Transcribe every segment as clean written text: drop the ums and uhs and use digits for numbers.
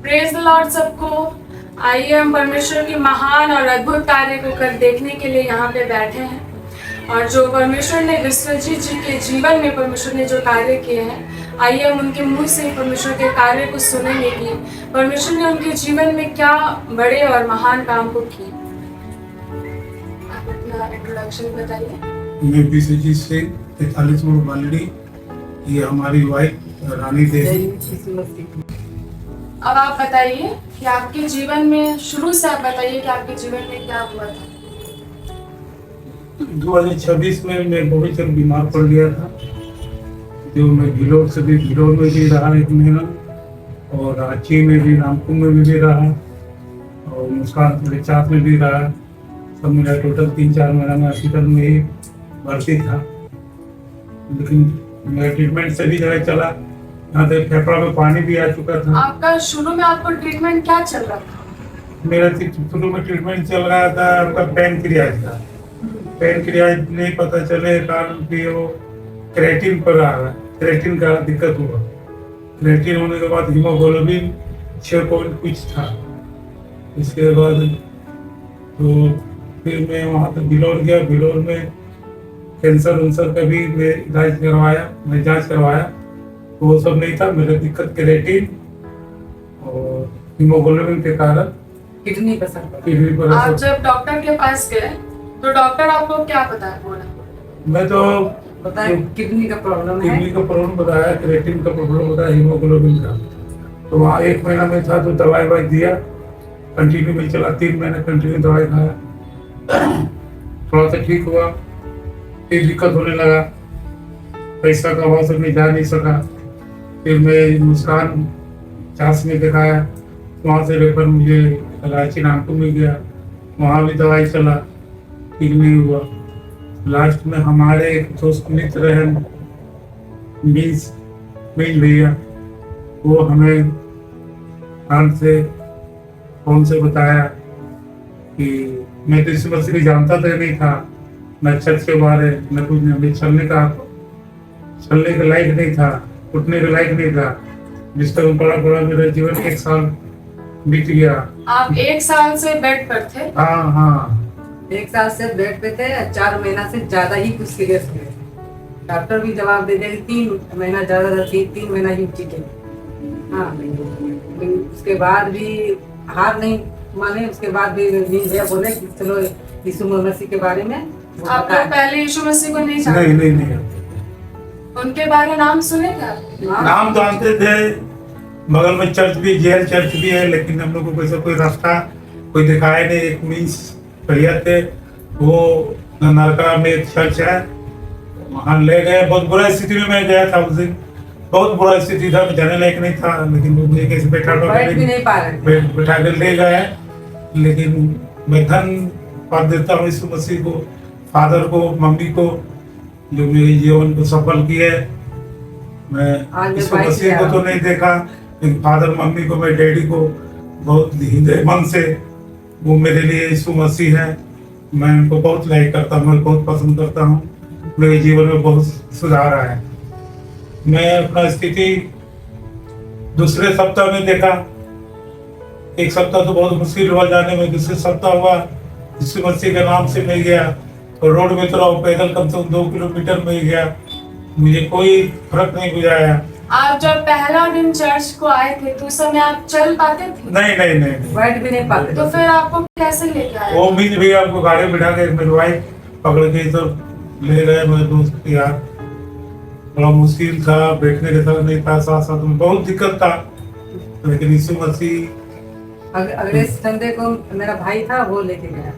Praise the Lord सबको। आइए हम परमेश्वर की महान और अद्भुत कार्य को कर देखने के लिए यहाँ पे बैठे हैं। और जो परमेश्वर ने विश्वजीत जी के जीवन में परमेश्वर ने जो कार्य किए हैं, आइए हम उनके मुंह से परमेश्वर के कार्य को सुनेंगे कि परमेश्वर ने उनके जीवन में क्या बड़े और महान काम को किए। आप अपना इंट्रोडक्शन बताइए। मैं विश्वजीत से 43 बालड़ी, ये हमारी वाइफ रानी देवी। अब आप बताइए कि आपके जीवन में शुरू से आप बताइए कि आपके जीवन में क्या हुआ था। 2026 में मैं बहुत जल्द बीमार पड़ गया था, जो मैं भिलोर में भी रहा 1 महीना, और रांची में भी, रामपुर में भी रहा, और मुस्कान चाप में भी रहा। सब मेरा टोटल 3-4 महीना में हॉस्पिटल में ही भर्ती था। लेकिन मेरा ट्रीटमेंट सभी जगह चला, यहाँ तक फेफड़ा में पानी भी आ चुका था। आपका शुरू में आपको ट्रीटमेंट क्या चल रहा था? मेरा शुरू में ट्रीटमेंट चल रहा था आपका पैनक्रियाज का। पैनक्रियाज नहीं पता चले कारण कि वो क्रेटिन पर आ रहा है, क्रेटिन का दिक्कत हुआ। क्रेटिन होने के बाद हीमोग्लोबिन 6 पॉइंट कुछ था। इसके बाद तो फिर मैं वहाँ तक भिलोर गया। भिलोर में कैंसर का भी मैं इलाज करवाया, मैं जांच करवाया, वो सब नहीं था। मेरा दिक्कत क्रेटिन और हीमोग्लोबिन के कारण किडनी पर। आप जब डॉक्टर के पास गए तो डॉक्टर आपको क्या बोला? मैं तो बताया किडनी का प्रॉब्लम बताया, क्रेटिन का प्रॉब्लम बताया, हीमोग्लोबिन का। तो वहाँ 1 महीना में था तो दवाई दिया, कंटिन्यू में चला। 3 महीने कंटिन्यू दवाई खाया, थोड़ा सा ठीक हुआ। फिर दिक्कत होने लगा, पैसा का अभाव से मैं जा नहीं सका। फिर मैं मुस्कान चास में दिखाया, वहाँ से रेफर मुझे रांची नागपुर में गया, वहाँ भी दवाई चला, ठीक नहीं हुआ। लास्ट में हमारे एक दोस्त मित्र हैं मीन्स भैया, वो हमें फोन से बताया कि मैं तो इस मसीह जानता तो नहीं था, न चर्च के बारे न कुछ, नहीं। चलने के लायक नहीं था, उठने के लायक नहीं था। जिस तरह पड़ा मेरा जीवन 1 साल बीत गया। आप 1 साल से बेड पर थे? हाँ 1 साल से बेड पे थे। 4 महीना से ज्यादा ही कुछ सीरियस हुए। डॉक्टर भी जवाब दे दिया 3 महीना ज्यादा था, 3 महीना ही ठीक है। हाँ, उसके बाद भी हार नहीं माने। उसके बाद भी भैया बोले कि चलो यीशु मसीह के बारे में। आप लोग पहले यीशु मसीह को नहीं जानते? नहीं। उनके बारे में नाम सुने क्या? नाम जानते थे, बगल में चर्च भी है, लेकिन हम लोग को कोई रास्ता कोई दिखाया नहीं। एक मीन्स भैया थे, वो नरका में एक चर्च है, वहाँ ले गए। बहुत बुरा स्थिति में मैं गया था उस दिन, बहुत बुरा स्थिति था, मैं जाने लायक नहीं था। लेकिन वो मुझे कैसे बैठा के ले गए। लेकिन मैं धन्यवाद देता हूँ यीशु मसीह को, फादर को, मम्मी को, जो मेरे जीवन को सफल किए। मैं यीशु मसीह को तो नहीं देखा, लेकिन फादर मम्मी को, मेरे डैडी को बहुत हृदय मन से, वो मेरे लिए यीशु मसीह है। मैं उनको बहुत लाइक करता हूँ, मैं बहुत पसंद करता हूँ। मेरे जीवन में बहुत सुधार आया है। मैं अपना स्थिति दूसरे सप्ताह में देखा। 1 सप्ताह तो बहुत मुश्किल हुआ जाने में, दूसरे सप्ताह हुआ यीशु मसीह के नाम से मैं गया और रोड में तो पैदल कम से कम 2 किलोमीटर में ही गया, मुझे कोई फर्क नहीं बुझाया। आप जब पहला दिन चर्च को आए थे तो उस समय आप चल पाते थे? नहीं। बैठ भी नहीं पाते। तो फिर आपको कैसे लेके आए? वो मीन भी आपको गाड़ी बिठा के मेरी वाइफ पकड़ के तो ले गए मेरे दोस्त के यार। बड़ा मुश्किल था, बैठने के साथ नहीं था, साथ में बहुत दिक्कत था। लेकिन यीशु मसीह अगले संडे को मेरा भाई था, वो लेके गया।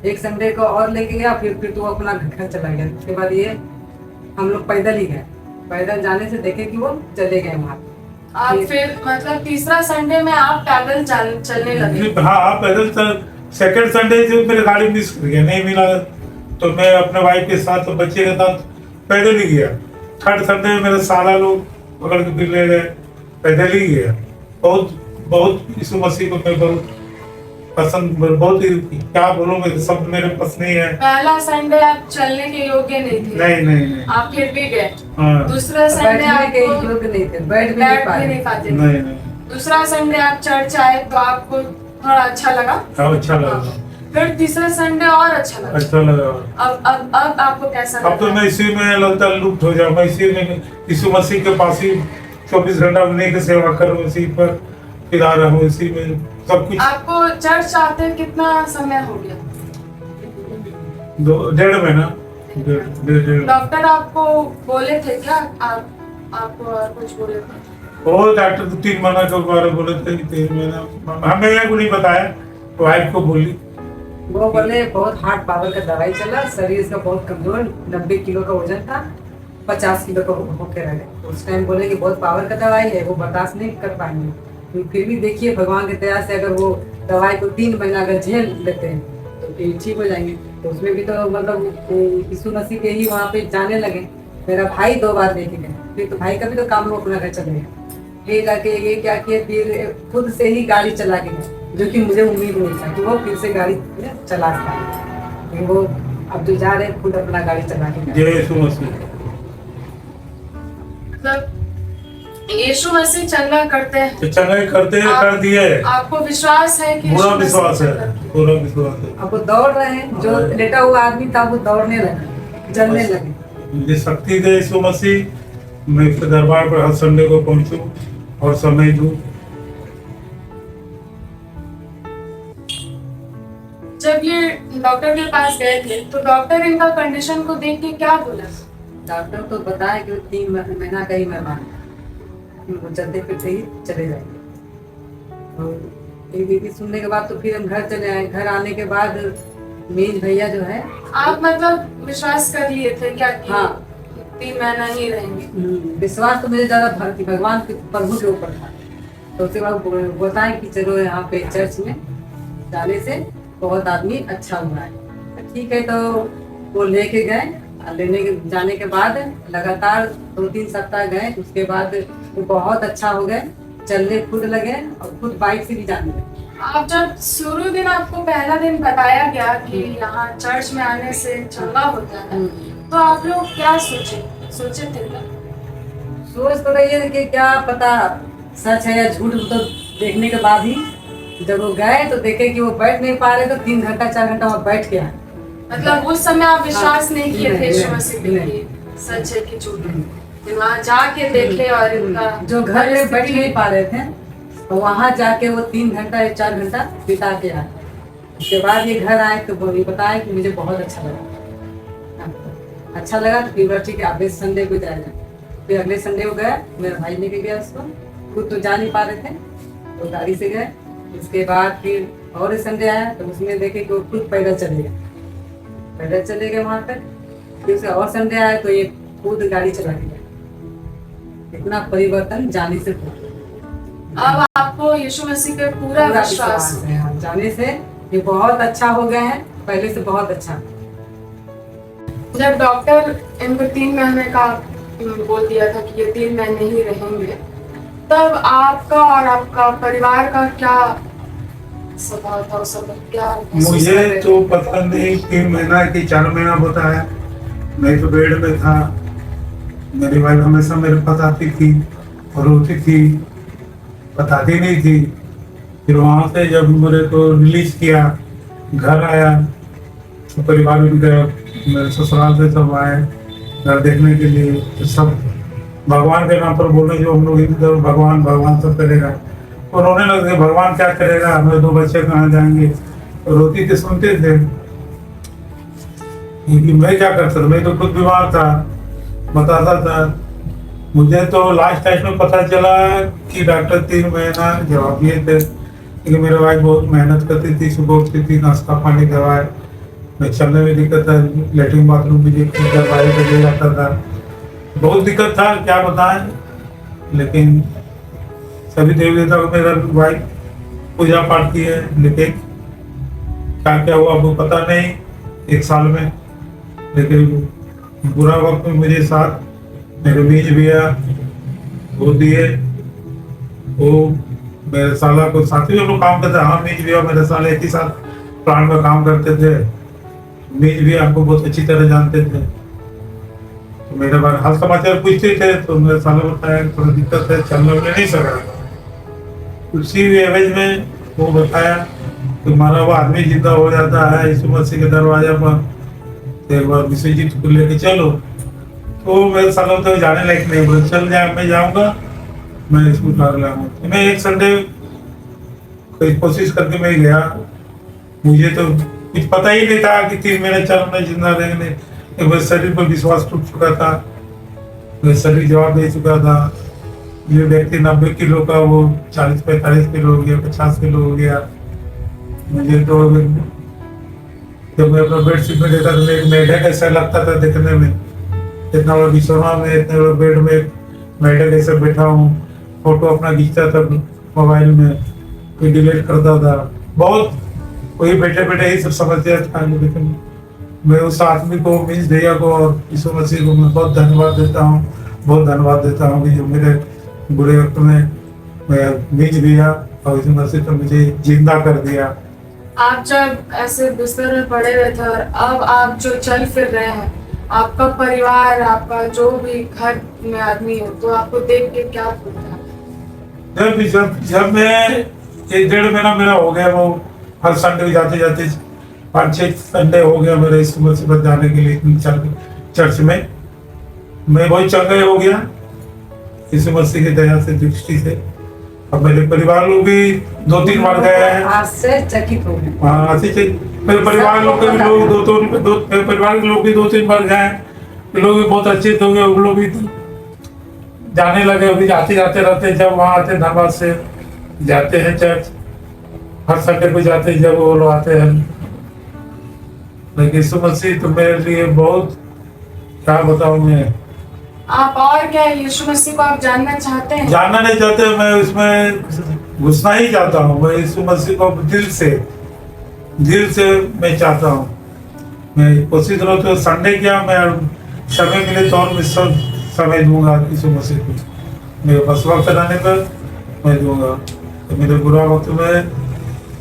एक संडे को और लेके गया, फिर तो अपना घर चला गया। उसके बाद ये हम लोग पैदल ही गए। पैदल जाने से देखे कि वो चले गए वहाँ। आप फिर मतलब तीसरा संडे में आप पैदल चलने लगे? हाँ, पैदल चल। सेकंड संडे से मेरी गाड़ी मिस कर गया, नहीं मिला, तो मैं अपने वाइफ के साथ और बच्चे के साथ पैदल ही गया। थर्ड संडे में मेरे साला लोग पकड़ के फिर ले गए, पैदल ही गया। बहुत यीशु मसीह को मैं बहुत पसंद, बहुत ही क्या बोलूं, शब्द मेरे पास नहीं है। पहला संडे आप चलने के योग्य नहीं थे? नहीं। आप फिर भी गए? हाँ। दूसरा संडे आप योग्य नहीं थे, बैठ भी नहीं पाते। नहीं। दूसरा संडे आप चर्च आए तो आपको थोड़ा अच्छा लगा। अब अच्छा लगा, फिर तीसरा संडे और अच्छा लगा। अच्छा लगा। अब आपको कैसा अब तो मैं इसी में लगता लुप्त हो जाऊँ, मैं इसी में यीशु मसीह के पास ही 24 घंटा उन्हीं की सेवा करूँ, इसी पर फिर आ रहा हूँ, इसी में सब कुछ। आपको चर्च आते कितना समय हो गया? 1.5 महीना। डेढ़। डॉक्टर आपको बोले थे क्या? आपको और कुछ बोले थे? वो डॉक्टर तो 3 महीना के बारे बोले थे कि 3 महीना, हमें को नहीं बताया, वाइफ को बोली। वो बोले बहुत हार्ड पावर का दवाई चला, शरीर इसका बहुत कमजोर, 90 किलो का वजन था, 50 किलो का होके रह गए। उस टाइम बोले कि बहुत पावर का दवाई है, वो बर्दाश्त नहीं कर पाएंगे। तो फिर भी देखिए भगवान के दया से अगर वो दवाई को 3 महीना अगर झेल लेते हैं तो फिर ठीक हो जाएंगे। तो उसमें भी तो मतलब यीशु मसीह के ही वहाँ पे जाने लगे। मेरा भाई 2 बार लेके गए, फिर तो भाई का भी तो काम वो अपना घर चले गए। ये जाके ये क्या किया, फिर खुद से ही गाड़ी चला के गए, जो कि मुझे उम्मीद नहीं था कि वो फिर से गाड़ी चला सकता है। वो अब जो जा रहे हैं खुद अपना गाड़ी चला के। जय यीशु मसीह। मतलब यीशु मसीह चंगा करते हैं, तो चंगाई करते हैं, कर दिए। आपको विश्वास है कि पूरा यीशु मसीह विश्वास है, चंगा किए? पूरा विश्वास है। अब वो दौड़ रहे हैं, जो लेटा हुआ आदमी था वो दौड़ने लगा, जलने लगे। मुझे शक्ति दे यीशु मसीह, मैं इसके दरबार पर हर संडे को पहुंचूं और समय दूं। जब ये डॉक्टर के पास गए थे तो डॉक्टर इनका कंडीशन को देख के क्या बोला? डॉक्टर तो बताया कि वो 3 महीना का ही मेहमान है, वो चलते फिरते ही चले जाएंगे। तो एक दीदी सुनने के बाद तो फिर हम घर चले आए। घर आने के बाद मेज भैया जो है, आप मतलब विश्वास कर लिए थे क्या कि हाँ 3 महीना ही रहेंगे? विश्वास तो मेरे ज्यादा भगवान के प्रभु के ऊपर था। तो उसके बाद बताए कि चलो यहाँ पे चर्च में जाने से बहुत आदमी अच्छा हुआ है। तो ठीक है, तो वो लेके गए। लेने के जाने के बाद लगातार 2-3 सप्ताह गए। उसके बाद वो बहुत अच्छा हो गए, चलने खुद लगे और खुद बाइक से भी जाने लगे। आप जब शुरू दिन आपको पहला दिन बताया गया कि यहाँ चर्च में आने से चंगा होता है, तो आप लोग क्या सोचे थे क्या? सोच तो रही है कि क्या पता सच है या झूठ, तो देखने के बाद ही जब वो गए तो देखे कि वो बैठ नहीं पा रहे, तो 3 घंटा 4 घंटा वहाँ बैठ गया। मतलब उस समय आप विश्वास नहीं किए थे यीशु नहीं, मसीह पे नहीं। कि सच है कि झूठ है? कि वहाँ जाके देखे और इनका जो घर में बैठ नहीं पा रहे थे तो वहाँ जाके वो 3 घंटा या 4 घंटा बिता के आए। उसके बाद ये घर आए तो वो ये बताया कि मुझे बहुत अच्छा लगा। अच्छा लगा तो फिर ठीक है, अगले संडे को जाएगा। फिर अगले संडे को गया, मेरा भाई लेके गया उसको, खुद तो जा नहीं पा रहे थे तो गाड़ी से गए। उसके बाद फिर और संडे आया तो उसमें देखे कि वो खुद पैदल चले गए वहाँ तक। फिर उसका और संडे आया तो ये खुद गाड़ी चला के गया। इतना परिवर्तन जाने से हुआ। अब आपको यीशु मसीह पे पूरा विश्वास है? है। जाने से ये बहुत अच्छा हो गए हैं, पहले से बहुत अच्छा। जब डॉक्टर इनको 3 महीने का बोल दिया था कि ये 3 महीने ही रहेंगे, तब आपका और आपका परिवार का क्या स्वभाव था उस समय? क्या मुझे तो पता नहीं 3 महीना कि 4 महीना बताया। मैं तो बेड में था, मेरी वाइफ हमेशा मेरे पास आती थी और रोती थी, बताती नहीं थी। फिर वहाँ से जब मेरे को रिलीज किया, घर आया तो परिवार भी गया, मेरे ससुराल से सब आए घर देखने के लिए। तो सब भगवान के नाम पर बोले, जो हम लोग इधर भगवान भगवान सब करेगा। और रोने लगे, भगवान क्या करेगा, हमारे 2 बच्चे कहाँ जाएंगे। तो रोती थे, सुनते थे। मैं क्या करता था, मैं तो खुद बीमार था, बताता था। मुझे तो लास्ट टाइम में पता चला कि डॉक्टर 3 महीना जवाब दिए थे, क्योंकि मेरे वाइफ बहुत मेहनत करती थी, सुबह उठती थी, नाश्ता पानी दवाई, मैं चलने में दिक्कत था, लेटरिन बाथरूम भी दवाई के लिए जाता था, बहुत दिक्कत था, क्या बताएं। लेकिन सभी देवी देवता को मेरा वाइफ पूजा पाठ की है, लेकिन क्या क्या हुआ वो पता नहीं 1 साल में। लेकिन बुरा वक्त में मुझे साथ मेरे बीच भैया वो दिए, वो मेरे साला को साथ ही हम लोग काम करते। हाँ, बीच भैया मेरे साल एक ही साथ प्लांट में काम करते थे। बीच भी हमको बहुत अच्छी तरह जानते थे, तो मेरे बारे हाल समाचार पूछते थे। तो मेरे साला बताया थोड़ा दिक्कत है, चलने में नहीं सक रहा। उसी एवज में वो बताया कि मारा हुआ आदमी जिंदा हो जाता है यीशु मसीह के दरवाजा पर, तो एक बार विश्वजीत को लेके चलो। तो मेरे सालों तो जाने लायक नहीं, बोले चल जाए, मैं जाऊंगा, मैं इसको उतार लाऊंगा। तो मैं एक संडे कोई कोशिश करके मैं गया, मुझे तो कुछ पता ही नहीं था कि 3 महीने 4 महीने जिंदा रहेंगे। एक बार शरीर पर विश्वास टूट चुका था, मेरा शरीर जवाब दे चुका था। ये व्यक्ति 90 किलो का वो 40-45 किलो हो गया, 50 किलो हो गया। मुझे तो जब मैं अपना बेडशीट में देखा तो मैं एक मेढक ऐसा लगता था देखने में, इतना बड़ा बिछौना में, इतने बड़े बेड में मेढक ऐसा बैठा हूँ। फोटो अपना खींचता था मोबाइल में, फिर डिलीट करता था। बहुत वही बैठे बैठे ही सब समझते था। लेकिन मैं उस आदमी को, मीन्स भैया को और यीशु मसीह को मैं बहुत धन्यवाद देता हूँ, बहुत धन्यवाद देता हूँ कि जो मेरे बुरे वक्त में मीन्स भैया और यीशु मसीह तो मुझे जिंदा कर दिया। आप जब ऐसे बिस्तर में पड़े हुए थे और अब आप जो चल फिर रहे हैं, आपका परिवार, आपका जो भी घर में आदमी हो, तो आपको देख के क्या लगता है? जब मैं 1-1.5 महीना मेरा हो गया, वो हर संडे जाते जाते 5-6 संडे हो गया मेरे यीशु मसीह पर जाने के लिए चर्च में। मैं बहुत चंगा हो गया यीशु मसीह की दया से, दृष्टि से। अब मेरे परिवार लोग भी 2-3 बार गए हैं। आज से चकित हो गए। हाँ, मेरे परिवार लोग के भी लोग मेरे परिवार के लोग भी 2-3 बार गए हैं। लोग भी बहुत अच्छे थे, वो लोग भी जाने लगे, अभी आते जाते रहते। जब वहाँ आते धनबाद से जाते हैं चर्च, हर संडे को जाते हैं जब वो लोग आते हैं। लेकिन यीशु मसीह तो मेरे लिए बहुत, क्या बताऊँ मैं। आप और क्या यीशु मसीह को आप जानना चाहते हैं? जानना नहीं चाहते, मैं उसमें घुसना ही चाहता हूँ। मैं यीशु मसीह को दिल से मैं चाहता हूँ। मैं कोशिश करूँ तो संडे क्या, मैं समय मिले तो और मैं सब समय दूंगा यीशु मसीह को। मेरे पास वक्त रहने पर मैं दूंगा। तो मेरे बुरा वक्त में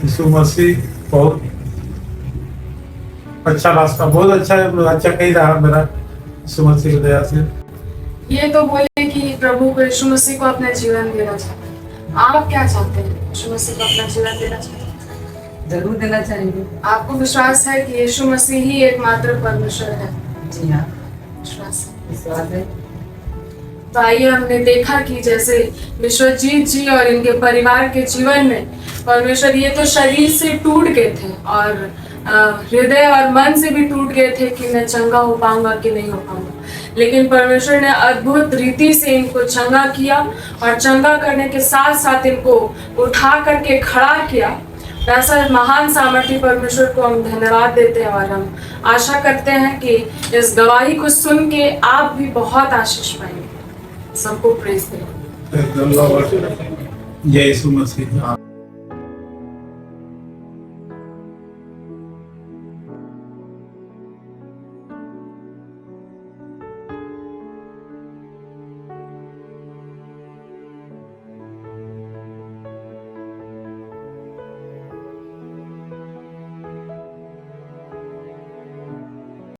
यीशु मसीह बहुत अच्छा रास्ता, बहुत अच्छा कही रहा मेरा यीशु मसीह की दया से। ये तो बोले कि प्रभु को, यीशु मसीह को अपना जीवन देना चाहते हैं। आप क्या चाहते हैं? यीशु मसीह को अपना जीवन देना चाहते हैं? जरूर देना चाहेंगे। आपको विश्वास है कि यीशु मसीह ही एकमात्र परमेश्वर है? जी हाँ, विश्वास है। तो आइए, हमने देखा कि जैसे विश्वजीत जी और इनके परिवार के जीवन में परमेश्वर, ये तो शरीर से टूट गए थे और हृदय और मन से भी टूट गए थे कि मैं चंगा हो पाऊंगा कि नहीं हो पाऊंगा। लेकिन परमेश्वर ने अद्भुत रीति से इनको चंगा किया और चंगा करने के साथ साथ इनको उठा करके खड़ा किया। वैसा महान सामर्थ्य परमेश्वर को हम धन्यवाद देते हैं और हम आशा करते हैं कि इस गवाही को सुन के आप भी बहुत आशीष पाएंगे। सबको प्रेज दें। जय यीशु मसीह।